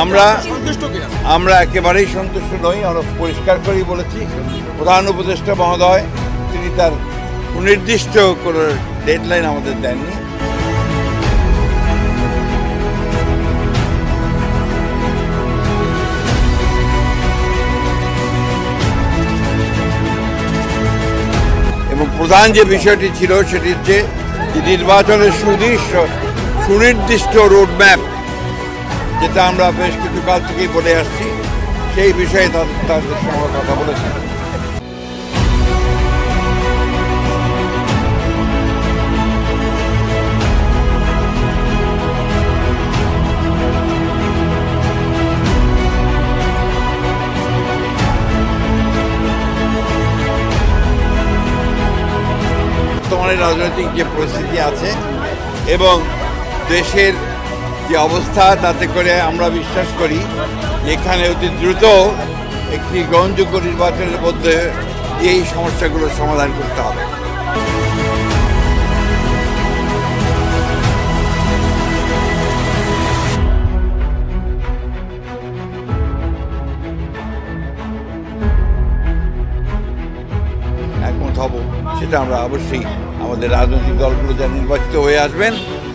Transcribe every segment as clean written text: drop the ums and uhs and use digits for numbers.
আমরা আমরা একেবারেই সন্তুষ্ট নই। আমরা পরিষ্কার করেই বলেছি, প্রধান উপদেষ্টা মহোদয় তিনি তার সুনির্দিষ্ট কোনো ডেডলাইন আমাদের দেননি। এবং প্রধান যে বিষয়টি ছিল সেটি হচ্ছে নির্বাচনের সুনির্দিষ্ট রোডম্যাপ, যেটা আমরা বেশ কিছু কাল থেকেই বলে আসছি, সেই বিষয়ে তাদের সঙ্গে কথা বলেছি। বর্তমানে রাজনৈতিক যে পরিস্থিতি আছে এবং দেশের যে অবস্থা, তাতে করে আমরা বিশ্বাস করি এখানে অতি দ্রুত একটি গ্রহণযোগ্য নির্বাচনের মধ্যে এই সমস্যাগুলোর সমাধান করতে হবে। একমত হব সেটা আমরা অবশ্যই, আমাদের রাজনৈতিক দলগুলো যা নির্বাচিত হয়ে আসবেন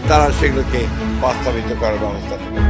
তারা সেগুলোকে বাস্তবায়িত করার ব্যবস্থা নেবেন।